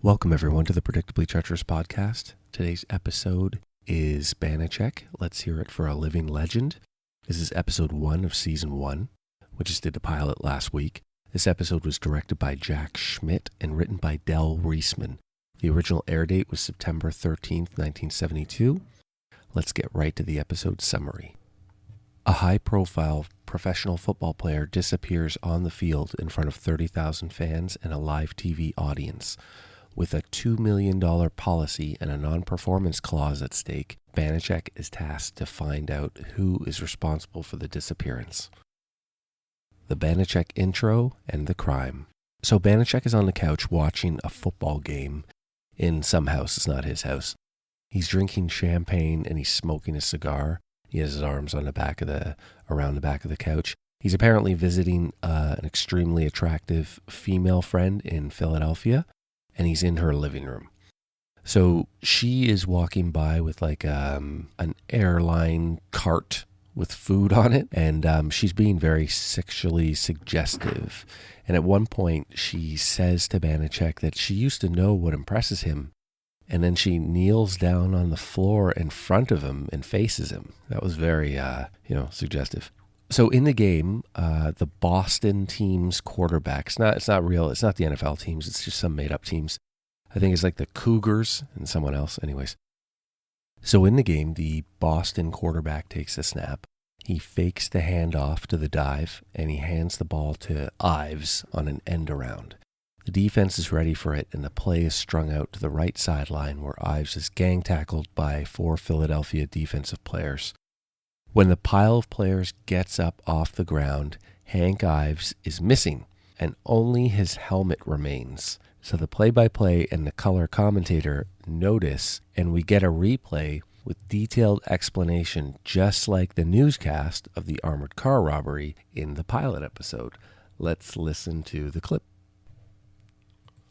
Welcome, everyone, to the Predictably Treacherous podcast. Today's episode is Banacek. Let's hear it for a living legend. This is episode 1 of season 1. We just did the pilot last week. This episode was directed by Jack Schmidt and written by Del Reisman. The original air date was September 13th, 1972. Let's get right to the episode summary. A high-profile professional football player disappears on the field in front of 30,000 fans and a live TV audience. With a $2 million policy and a non-performance clause at stake, Banacek is tasked to find out who is responsible for the disappearance. The Banacek intro and the crime. So Banacek is on the couch watching a football game in some house. It's not his house. He's drinking champagne and he's smoking a cigar. He has his arms on around the back of the couch. He's apparently visiting an extremely attractive female friend in Philadelphia, and he's in her living room. So she is walking by with like an airline cart with food on it, and she's being very sexually suggestive. And at one point, she says to Banacek that she used to know what impresses him, and then she kneels down on the floor in front of him and faces him. That was very, suggestive. So in the game, the Boston team's quarterback, it's not real, it's not the NFL teams, it's just some made-up teams. I think it's like the Cougars and someone else, anyways. So in the game, the Boston quarterback takes a snap. He fakes the handoff to the dive, and he hands the ball to Ives on an end around. The defense is ready for it, and the play is strung out to the right sideline where Ives is gang tackled by 4 Philadelphia defensive players. When the pile of players gets up off the ground, Hank Ives is missing, and only his helmet remains. So the play-by-play and the color commentator notice, and we get a replay with detailed explanation, just like the newscast of the armored car robbery in the pilot episode. Let's listen to the clip.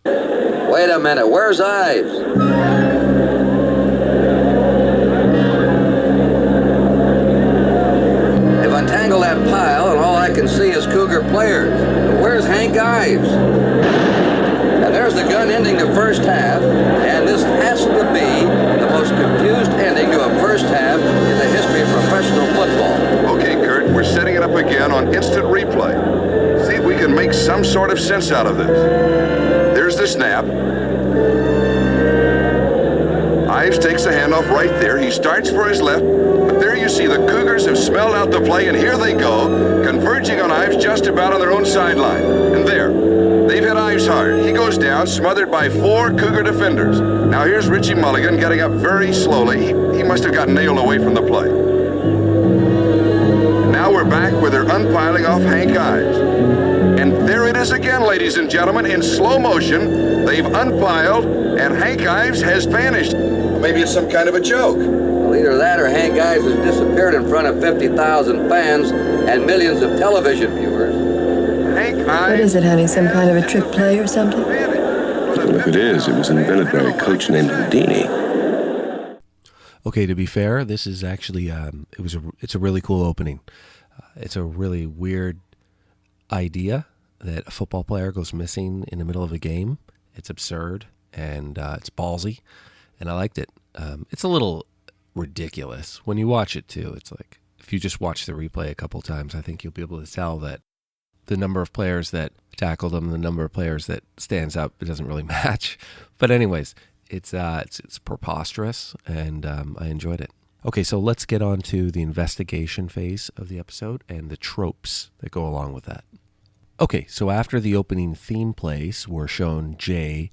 Wait a minute, where's Ives? They've untangled that pile and all I can see is Cougar players. Where's Hank Ives? And there's the gun ending the first half, and this has to be the most confused ending to a first half in the history of professional football. Okay, Kurt, we're setting it up again on instant replay. See if we can make some sort of sense out of this. There's the snap. Ives takes the handoff right there. He starts for his left, but there you see the Cougars have smelled out the play, and here they go, converging on Ives just about on their own sideline. And there, they've hit Ives hard. He goes down, smothered by 4 Cougar defenders. Now here's Richie Mulligan getting up very slowly. He must have gotten nailed away from the play. And now we're back where they're unpiling off Hank Ives. And there it is again, ladies and gentlemen, in slow motion. They've unpiled, and Hank Ives has vanished. Maybe it's some kind of a joke. Well, either that or Hank Ives has disappeared in front of 50,000 fans and millions of television viewers. Hank Ives... What is it, honey? Some kind of a trick play or something? Well, if it is, it was invented by a coach named Houdini. Okay, to be fair, this is actually it's a really cool opening. It's a really weird idea that a football player goes missing in the middle of a game. It's absurd and it's ballsy, and I liked it. It's a little ridiculous when you watch it too. It's like if you just watch the replay a couple times, I think you'll be able to tell that the number of players that tackled him, the number of players that stands up, it doesn't really match. But anyways, it's preposterous, and I enjoyed it. Okay, so let's get on to the investigation phase of the episode and the tropes that go along with that. Okay, so after the opening theme plays, we're shown Jay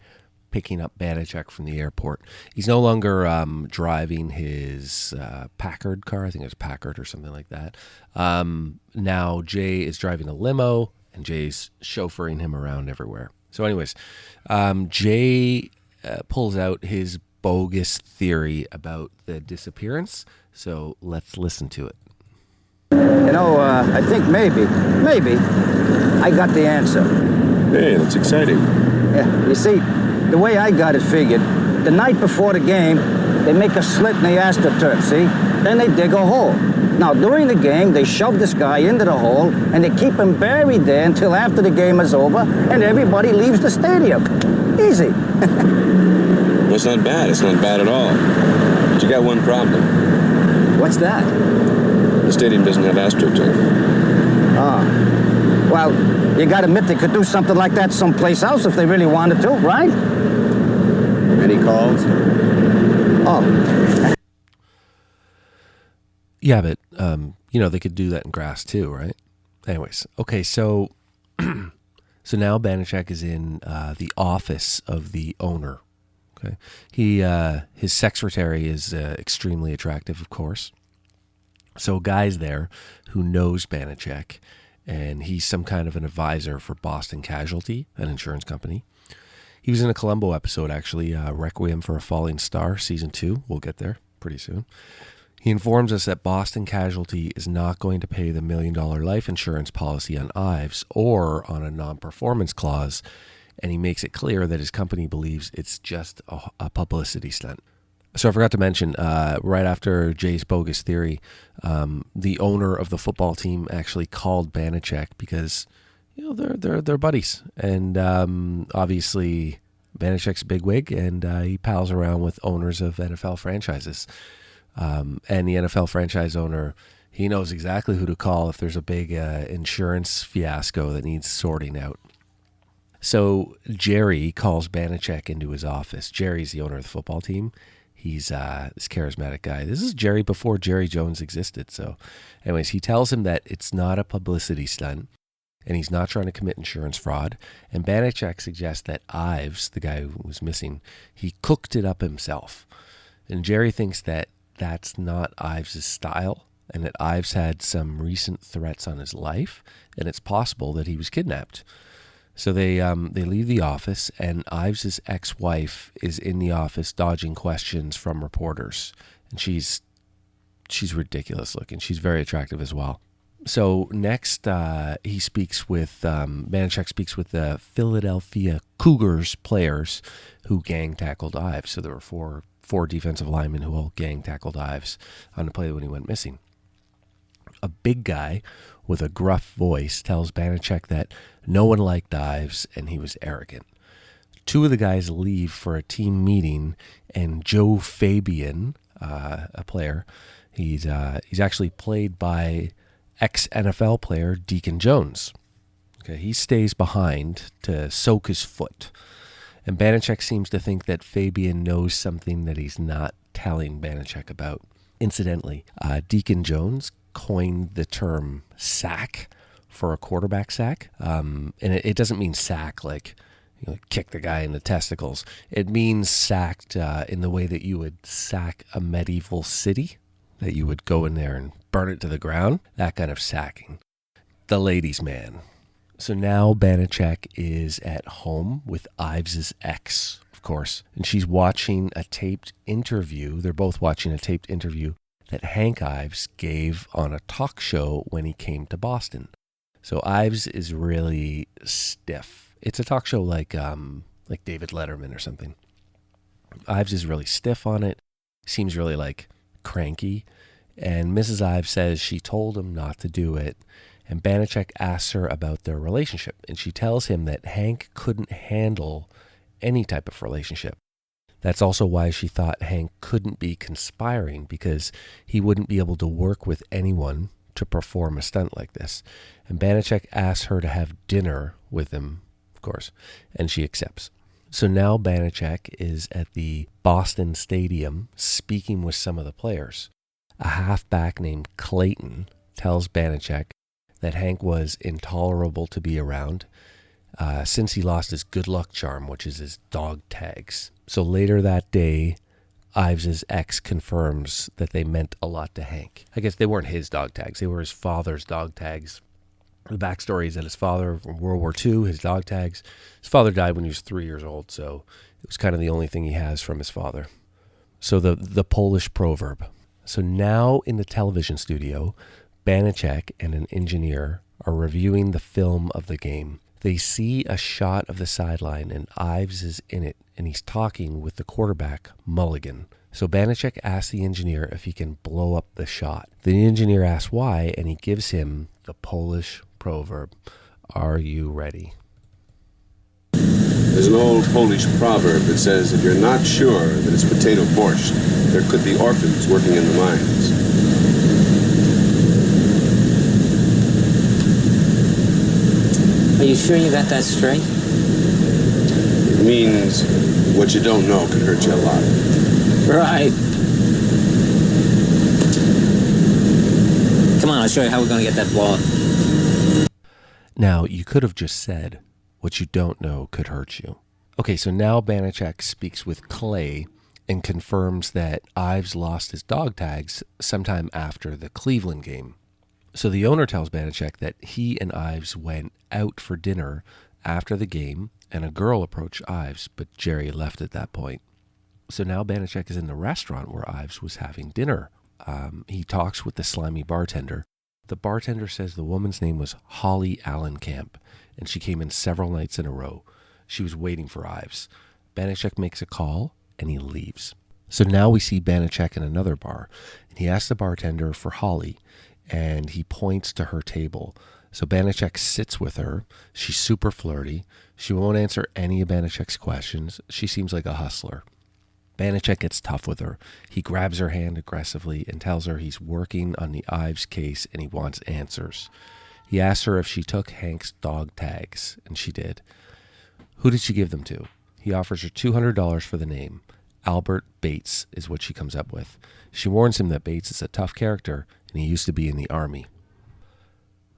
picking up Banacek from the airport. He's no longer driving his Peppard car. I think it was Peppard or something like that. Now Jay is driving a limo, and Jay's chauffeuring him around everywhere. So anyways, Jay pulls out his bogus theory about the disappearance. So let's listen to it. I think maybe, I got the answer. Hey, that's exciting. Yeah, you see, the way I got it figured, the night before the game, they make a slit in the astroturf, see? Then they dig a hole. Now, during the game, they shove this guy into the hole, and they keep him buried there until after the game is over, and everybody leaves the stadium. Easy. Well, it's not bad. It's not bad at all. But you got one problem. What's that? The stadium doesn't have AstroTurf. Ah. Well, you gotta admit they could do something like that someplace else if they really wanted to, right? Any calls? Oh. Yeah, but, they could do that in grass too, right? Anyways, okay, so so now Banacek is in the office of the owner. Okay, his secretary is extremely attractive, of course. So a guy's there who knows Banacek, and he's some kind of an advisor for Boston Casualty, an insurance company. He was in a Columbo episode, actually, Requiem for a Falling Star, Season 2. We'll get there pretty soon. He informs us that Boston Casualty is not going to pay the $1 million life insurance policy on Ives or on a non-performance clause, and he makes it clear that his company believes it's just a publicity stunt. So I forgot to mention, right after Jay's bogus theory, the owner of the football team actually called Banacek because they're buddies, and obviously Banacek's a bigwig, and he pals around with owners of NFL franchises. And the NFL franchise owner, he knows exactly who to call if there's a big insurance fiasco that needs sorting out. So Jerry calls Banacek into his office. Jerry's the owner of the football team. He's this charismatic guy. This is Jerry before Jerry Jones existed. So anyways, he tells him that it's not a publicity stunt and he's not trying to commit insurance fraud. And Banacek suggests that Ives, the guy who was missing, he cooked it up himself. And Jerry thinks that that's not Ives' style, and that Ives had some recent threats on his life, and it's possible that he was kidnapped. So they leave the office, and Ives' ex-wife is in the office dodging questions from reporters, and she's ridiculous looking. She's very attractive as well. So next, he speaks with Banacek speaks with the Philadelphia Cougars players who gang tackled Ives. So there were four defensive linemen who all gang tackled Ives on the play when he went missing. A big guy with a gruff voice tells Banacek that no one liked Ives and he was arrogant. Two of the guys leave for a team meeting, and Joe Fabian, a player, he's actually played by ex-NFL player Deacon Jones. Okay, he stays behind to soak his foot. And Banacek seems to think that Fabian knows something that he's not telling Banacek about. Incidentally, Deacon Jones coined the term sack for a quarterback sack. And it doesn't mean sack like kick the guy in the testicles. It means sacked in the way that you would sack a medieval city, that you would go in there and burn it to the ground. That kind of sacking. The ladies' man. So now Banacek is at home with Ives' ex, of course, and she's watching a taped interview. They're both watching a taped interview that Hank Ives gave on a talk show when he came to Boston. So Ives is really stiff. It's a talk show like David Letterman or something. Ives is really stiff on it, seems really cranky, and Mrs. Ives says she told him not to do it. And Banacek asks her about their relationship, and she tells him that Hank couldn't handle any type of relationship. That's also why she thought Hank couldn't be conspiring, because he wouldn't be able to work with anyone to perform a stunt like this. And Banacek asks her to have dinner with him, of course, and she accepts. So now Banacek is at the Boston Stadium speaking with some of the players. A halfback named Clayton tells Banacek that Hank was intolerable to be around since he lost his good luck charm, which is his dog tags. So later that day, Ives' ex confirms that they meant a lot to Hank. I guess they weren't his dog tags. They were his father's dog tags. The backstory is that his father, from World War II, his dog tags, his father died when he was 3 years old, so it was kind of the only thing he has from his father. So the Polish proverb. So now in the television studio, Banacek and an engineer are reviewing the film of the game. They see a shot of the sideline, and Ives is in it, and he's talking with the quarterback, Mulligan, So Banacek asks the engineer if he can blow up the shot. The engineer asks why, and he gives him the Polish proverb, "Are you ready?" There's an old Polish proverb that says, if you're not sure that it's potato borscht, there could be orphans working in the mines. Are you sure you got that straight? It means what you don't know can hurt you a lot. Right. Come on, I'll show you how we're going to get that blow up. Now, you could have just said, what you don't know could hurt you. Okay, so now Banacek speaks with Clay and confirms that Ives lost his dog tags sometime after the Cleveland game. So the owner tells Banacek that he and Ives went out for dinner after the game, and a girl approached Ives, but Jerry left at that point. So now Banacek is in the restaurant where Ives was having dinner. He talks with the slimy bartender. The bartender says the woman's name was Holly Allenkamp, and she came in several nights in a row. She was waiting for Ives. Banacek makes a call, and he leaves. So now we see Banacek in another bar, and he asks the bartender for Holly, and he points to her table. So Banacek sits with her. She's super flirty. She won't answer any of Banacek's questions. She seems like a hustler. Banacek gets tough with her. He grabs her hand aggressively and tells her he's working on the Ives case and he wants answers. He asks her if she took Hank's dog tags, and she did. Who did she give them to? He offers her $200 for the name. Albert Bates is what she comes up with. She warns him that Bates is a tough character and he used to be in the army.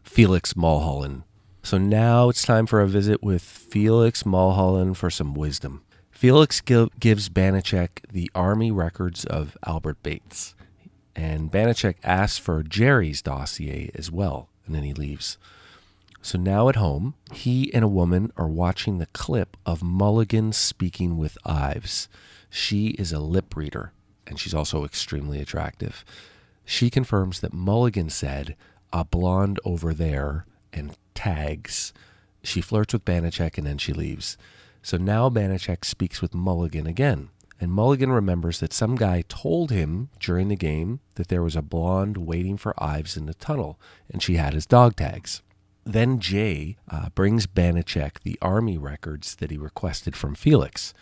Felix Mulholland. So now it's time for a visit with Felix Mulholland for some wisdom. Felix gives Banacek the army records of Albert Bates, and Banacek asks for Jerry's dossier as well, and then he leaves. So now at home, he and a woman are watching the clip of Mulligan speaking with Ives. She is a lip reader, and she's also extremely attractive. She confirms that Mulligan said, "A blonde over there," and tags. She flirts with Banacek, and then she leaves. So now Banacek speaks with Mulligan again, and Mulligan remembers that some guy told him during the game that there was a blonde waiting for Ives in the tunnel, and she had his dog tags. Then Jay brings Banacek the army records that he requested from Felix.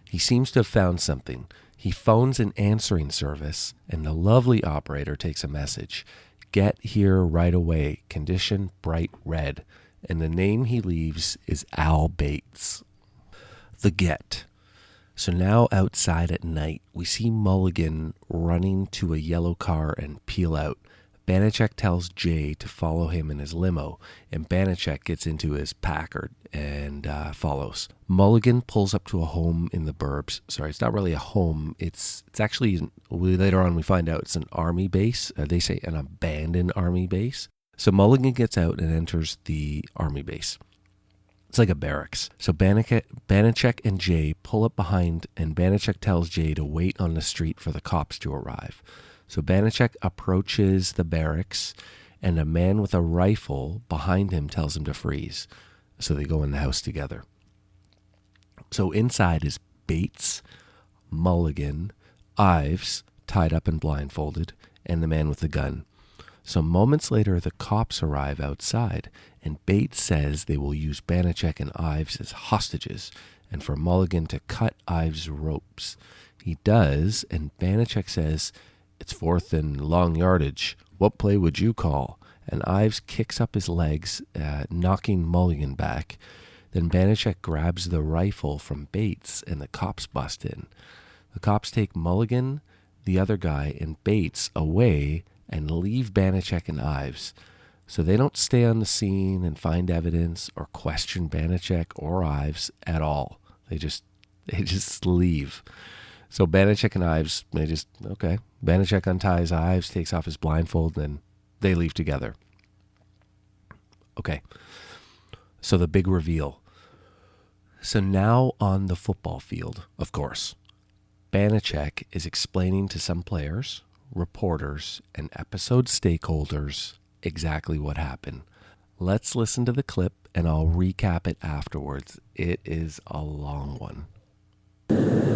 He seems to have found something. He phones an answering service, and the lovely operator takes a message. "Get here right away, condition bright red." And the name he leaves is Al Bates. The Get. So now outside at night, we see Mulligan running to a yellow car and peel out. Banacek tells Jay to follow him in his limo, and Banacek gets into his Packard and follows. Mulligan pulls up to a home in the burbs. Sorry, it's not really a home. It's actually, later on we find out it's an army base. They say an abandoned army base. So Mulligan gets out and enters the army base. It's like a barracks. So Banacek and Jay pull up behind, and Banacek tells Jay to wait on the street for the cops to arrive. So Banacek approaches the barracks, and a man with a rifle behind him tells him to freeze. So they go in the house together. So inside is Bates, Mulligan, Ives, tied up and blindfolded, and the man with the gun. So moments later, the cops arrive outside, and Bates says they will use Banacek and Ives as hostages, and for Mulligan to cut Ives' ropes. He does, and Banacek says, "It's fourth and long yardage. What play would you call?" And Ives kicks up his legs, knocking Mulligan back. Then Banacek grabs the rifle from Bates, and the cops bust in. The cops take Mulligan, the other guy, and Bates away and leave Banacek and Ives. So they don't stay on the scene and find evidence or question Banacek or Ives at all. They just leave. So Banacek and Ives, okay. Banacek unties Ives, takes off his blindfold, and they leave together. Okay. So the big reveal. So now on the football field, of course, Banacek is explaining to some players, reporters, and episode stakeholders exactly what happened. Let's listen to the clip, and I'll recap it afterwards. It is a long one.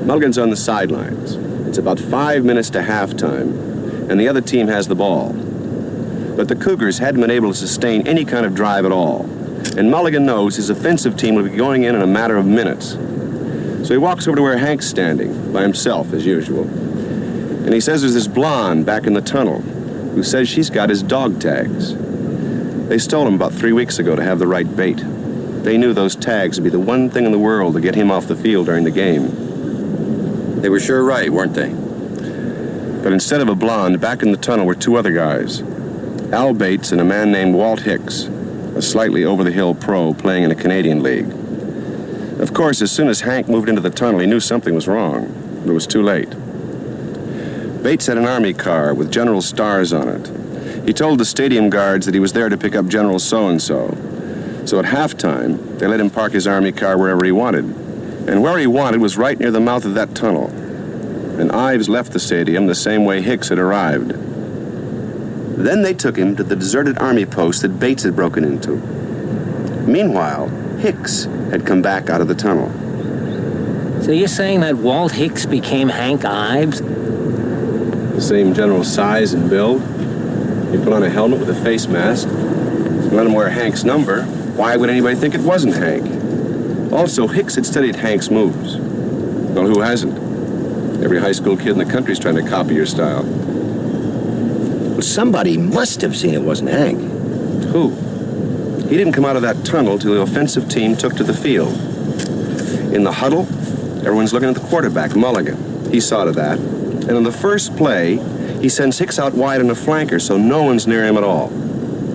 Mulligan's on the sidelines. It's about 5 minutes to halftime, and the other team has the ball. But the Cougars hadn't been able to sustain any kind of drive at all, and Mulligan knows his offensive team will be going in a matter of minutes. So he walks over to where Hank's standing, by himself, as usual. And he says there's this blonde back in the tunnel who says she's got his dog tags. They stole him about 3 weeks ago to have the right bait. They knew those tags would be the one thing in the world to get him off the field during the game. They were sure right, weren't they? But instead of a blonde, back in the tunnel were two other guys. Al Bates and a man named Walt Hicks, a slightly over-the-hill pro playing in a Canadian league. Of course, as soon as Hank moved into the tunnel, he knew something was wrong, but it was too late. Bates had an army car with General stars on it. He told the stadium guards that he was there to pick up General so-and-so. So at halftime, they let him park his army car wherever he wanted. And where he wanted was right near the mouth of that tunnel. And Ives left the stadium the same way Hicks had arrived. Then they took him to the deserted army post that Bates had broken into. Meanwhile, Hicks had come back out of the tunnel. So you're saying that Walt Hicks became Hank Ives? The same general size and build. He put on a helmet with a face mask. Let him wear Hank's number. Why would anybody think it wasn't Hank? Also, Hicks had studied Hank's moves. Well, who hasn't? Every high school kid in the country's trying to copy your style. Well, somebody must have seen it wasn't Hank. Who? He didn't come out of that tunnel till the offensive team took to the field. In the huddle, everyone's looking at the quarterback, Mulligan. He saw to that. And on the first play, he sends Hicks out wide on a flanker so no one's near him at all.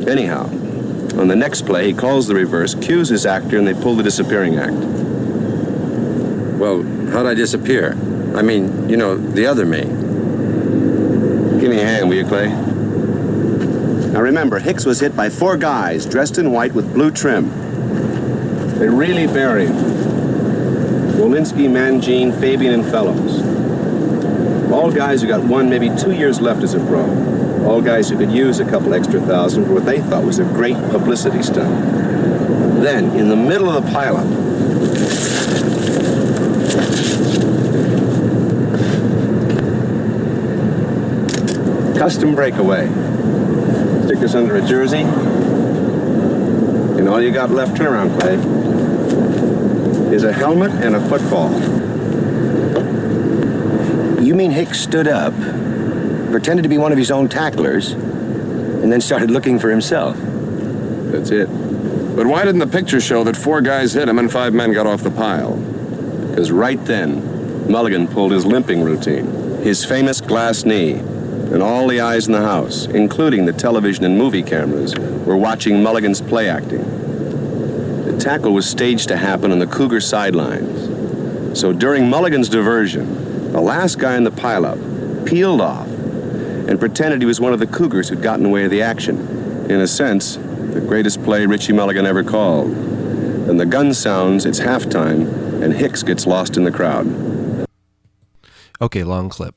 Anyhow, on the next play, he calls the reverse, cues his actor, and they pull the disappearing act. Well, how'd I disappear? I mean, you know, the other me. Give me a hand, will you, Clay? Now remember, Hicks was hit by 4 guys dressed in white with blue trim. They really buried him. Wolinski, Mangine, Fabian, and Fellows. All guys who got 1, maybe 2 years left as a pro. All guys who could use a couple extra thousand for what they thought was a great publicity stunt. Then, in the middle of the pileup, custom breakaway. Stick this under a jersey, and all you got left, turn around, Clay, is a helmet and a football. You mean Hicks stood up, pretended to be one of his own tacklers, and then started looking for himself? That's it. But why didn't the picture show that 4 guys hit him and 5 men got off the pile? Because right then, Mulligan pulled his limping routine, his famous glass knee, and all the eyes in the house, including the television and movie cameras, were watching Mulligan's play acting. The tackle was staged to happen on the Cougar sidelines. So during Mulligan's diversion, the last guy in the pileup peeled off and pretended he was one of the Cougars who'd gotten away with the action. In a sense, the greatest play Richie Mulligan ever called. Then the gun sounds, it's halftime, and Hicks gets lost in the crowd. Okay, long clip.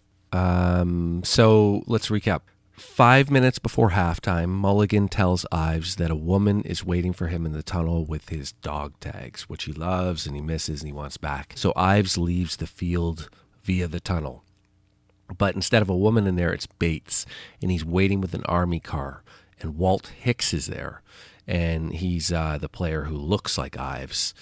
So let's recap. 5 minutes before halftime, Mulligan tells Ives that a woman is waiting for him in the tunnel with his dog tags, which he loves and he misses and he wants back. So Ives leaves the field via the tunnel. But instead of a woman in there, it's Bates, and he's waiting with an army car. And Walt Hicks is there, and he's the player who looks like Ives.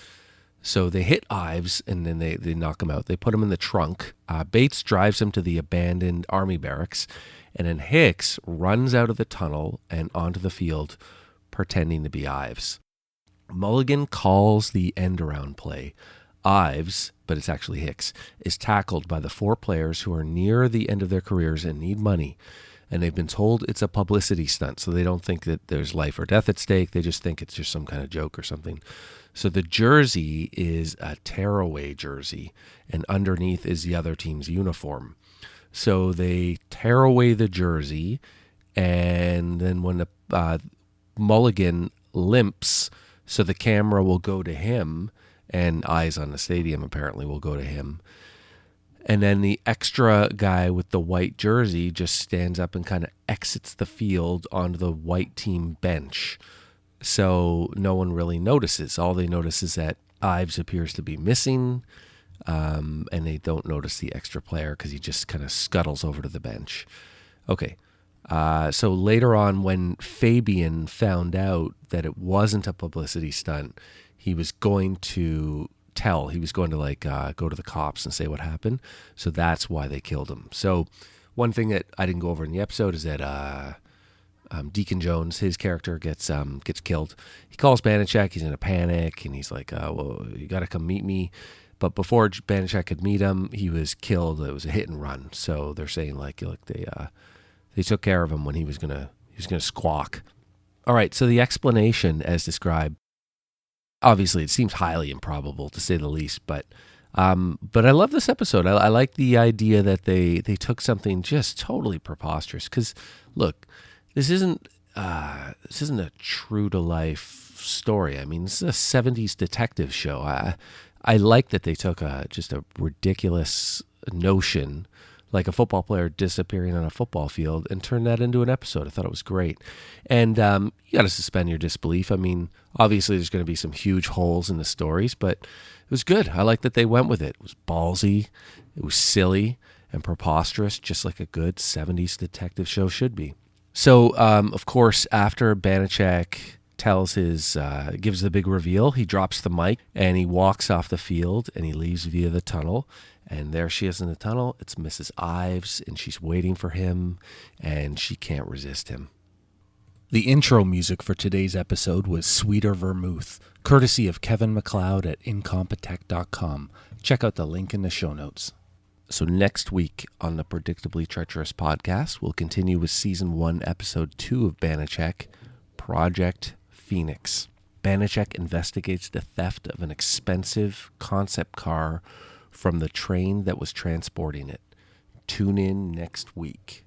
So they hit Ives, and then they knock him out. They put him in the trunk. Bates drives him to the abandoned army barracks, and then Hicks runs out of the tunnel and onto the field, pretending to be Ives. Mulligan calls the end-around play. Ives, but it's actually Hicks, is tackled by the 4 players who are near the end of their careers and need money. And they've been told it's a publicity stunt, so they don't think that there's life or death at stake. They just think it's just some kind of joke or something. So the jersey is a tearaway jersey, and underneath is the other team's uniform. So they tear away the jersey, and then when the Mulligan limps, so the camera will go to him, and eyes on the stadium apparently will go to him. And then the extra guy with the white jersey just stands up and kind of exits the field onto the white team bench. So no one really notices. All they notice is that Ives appears to be missing. and they don't notice the extra player because he just kind of scuttles over to the bench. Okay, so later on when Fabian found out that it wasn't a publicity stunt, he was going to tell. He was going to go to the cops and say what happened. So that's why they killed him. So one thing that I didn't go over in the episode is that Deacon Jones, his character, gets killed. He calls Banacek. He's in a panic, and he's like, well, you got to come meet me. But before Banacek could meet him, he was killed. It was a hit and run. So they're saying they took care of him when he was gonna squawk. All right. So the explanation, as described, obviously it seems highly improbable to say the least, but I love this episode. I like the idea that they took something just totally preposterous. Because look, this isn't a true to life story. I mean, this is a 70s detective show. I like that they took just a ridiculous notion, like a football player disappearing on a football field, and turned that into an episode. I thought it was great. And you got to suspend your disbelief. I mean, obviously there's going to be some huge holes in the stories, but it was good. I like that they went with it. It was ballsy, it was silly and preposterous, just like a good 70s detective show should be. So, of course, after Banacek gives the big reveal, he drops the mic and he walks off the field and he leaves via the tunnel. And there she is in the tunnel. It's Mrs. Ives, and she's waiting for him, and she can't resist him. The intro music for today's episode was Sweeter Vermouth, courtesy of Kevin MacLeod at Incompetech.com. Check out the link in the show notes. So next week on the Predictably Treacherous podcast, we'll continue with Season 1, Episode 2 of Banacek, Project Phoenix. Banacek investigates the theft of an expensive concept car from the train that was transporting it. Tune in next week.